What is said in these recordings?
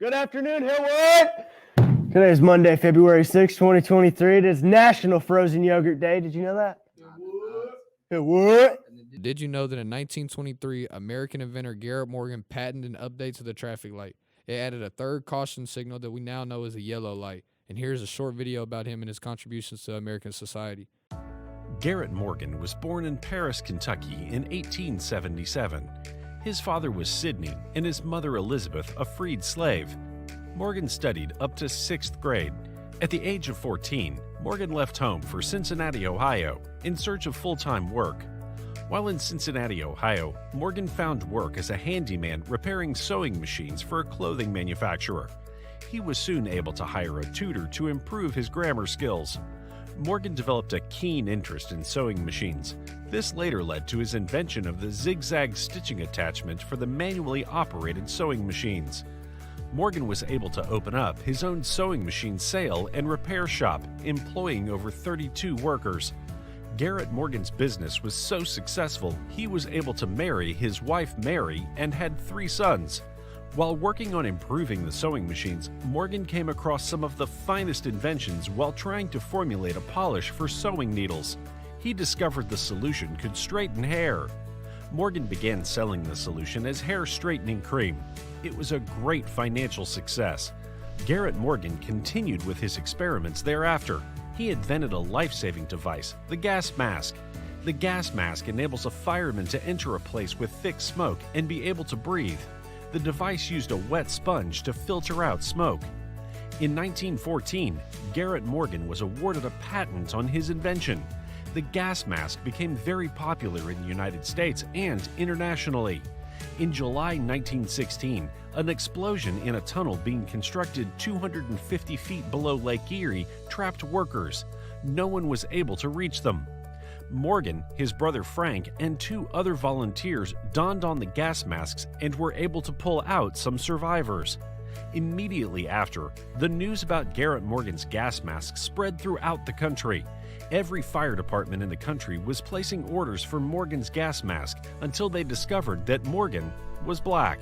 Good afternoon, Hillwood. Today is Monday, February 6, 2023. It is National Frozen Yogurt Day. Did you know that? Hillwood. Did you know that in 1923, American inventor Garrett Morgan patented an update to the traffic light? It added a third caution signal that we now know is a yellow light. And here's a short video about him and his contributions to American society. Garrett Morgan was born in Paris, Kentucky in 1877. His father was Sidney and his mother Elizabeth, a freed slave. Morgan studied up to 6th grade. At the age of 14, Morgan left home for Cincinnati, Ohio, in search of full-time work. While in Cincinnati, Ohio, Morgan found work as a handyman repairing sewing machines for a clothing manufacturer. He was soon able to hire a tutor to improve his grammar skills. Morgan developed a keen interest in sewing machines. This later led to his invention of the zigzag stitching attachment for the manually operated sewing machines. Morgan was able to open up his own sewing machine sale and repair shop, employing over 32 workers. Garrett Morgan's business was so successful, he was able to marry his wife Mary and had 3 sons. While working on improving the sewing machines, Morgan came across some of the finest inventions while trying to formulate a polish for sewing needles. He discovered the solution could straighten hair. Morgan began selling the solution as hair straightening cream. It was a great financial success. Garrett Morgan continued with his experiments thereafter. He invented a life-saving device, the gas mask. The gas mask enables a fireman to enter a place with thick smoke and be able to breathe. The device used a wet sponge to filter out smoke. In 1914, Garrett Morgan was awarded a patent on his invention. The gas mask became very popular in the United States and internationally. In July 1916, an explosion in a tunnel being constructed 250 feet below Lake Erie trapped workers. No one was able to reach them. Morgan, his brother Frank, and 2 other volunteers donned on the gas masks and were able to pull out some survivors. Immediately after, the news about Garrett Morgan's gas mask spread throughout the country. Every fire department in the country was placing orders for Morgan's gas mask until they discovered that Morgan was black.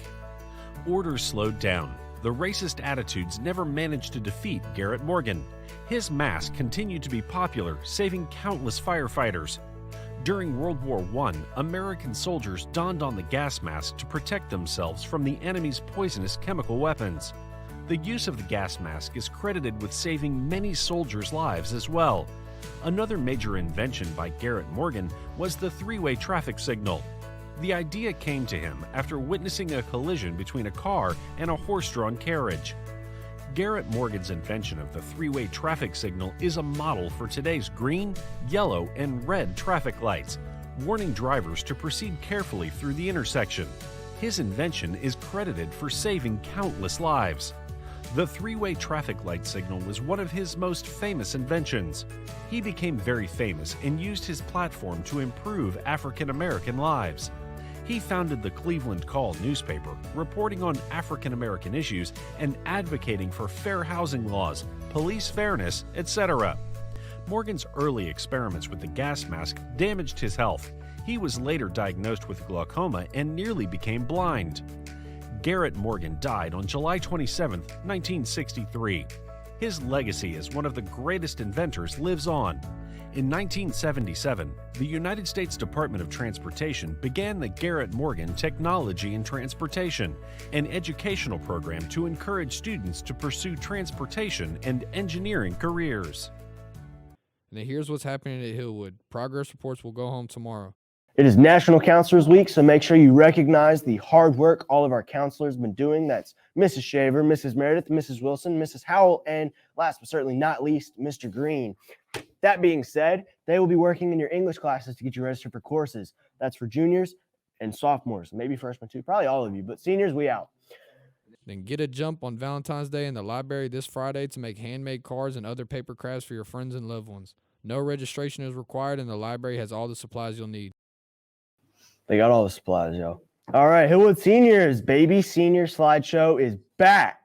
Orders slowed down. The racist attitudes never managed to defeat Garrett Morgan. His mask continued to be popular, saving countless firefighters. During World War I, American soldiers donned on the gas mask to protect themselves from the enemy's poisonous chemical weapons. The use of the gas mask is credited with saving many soldiers' lives as well. Another major invention by Garrett Morgan was the 3-way traffic signal. The idea came to him after witnessing a collision between a car and a horse-drawn carriage. Garrett Morgan's invention of the 3-way traffic signal is a model for today's green, yellow, and red traffic lights, warning drivers to proceed carefully through the intersection. His invention is credited for saving countless lives. The 3-way traffic light signal was one of his most famous inventions. He became very famous and used his platform to improve African American lives. He founded the Cleveland Call newspaper, reporting on African American issues and advocating for fair housing laws, police fairness, etc. Morgan's early experiments with the gas mask damaged his health. He was later diagnosed with glaucoma and nearly became blind. Garrett Morgan died on July 27, 1963. His legacy as one of the greatest inventors lives on. In 1977, the United States Department of Transportation began the Garrett Morgan Technology in Transportation, an educational program to encourage students to pursue transportation and engineering careers. And then here's what's happening at Hillwood. Progress reports will go home tomorrow. It is National Counselors Week, so make sure you recognize the hard work all of our counselors have been doing. That's Mrs. Shaver, Mrs. Meredith, Mrs. Wilson, Mrs. Howell, and last but certainly not least, Mr. Green. That being said, they will be working in your English classes to get you registered for courses. That's for juniors and sophomores, maybe freshmen too, probably all of you, but seniors, we out. Then get a jump on Valentine's Day in the library this Friday to make handmade cards and other paper crafts for your friends and loved ones. No registration is required, and the library has all the supplies you'll need. They got all the supplies, yo. All right, Hillwood Seniors, baby senior slideshow is back.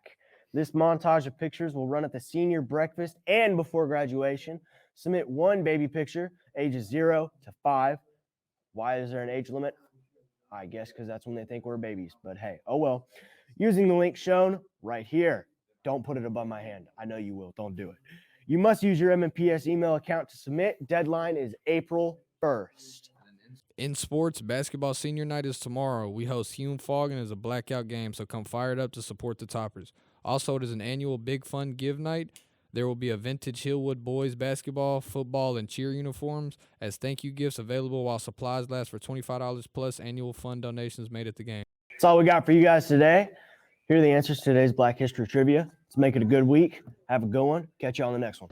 This montage of pictures will run at the senior breakfast and before graduation. Submit one baby picture, ages 0 to 5. Why is there an age limit? I guess because that's when they think we're babies. But hey, oh well. Using the link shown right here. Don't put it above my hand. I know you will. Don't do it. You must use your MNPS email account to submit. Deadline is April 1st. In sports, basketball senior night is tomorrow. We host Hume Fogg and it's a blackout game, so come fired up to support the Toppers. Also, it is an annual Big Fun Give Night. There will be a vintage Hillwood boys basketball, football, and cheer uniforms as thank you gifts available while supplies last for $25 plus annual fund donations made at the game. That's all we got for you guys today. Here are the answers to today's Black History Trivia. Let's make it a good week. Have a good one. Catch you on the next one.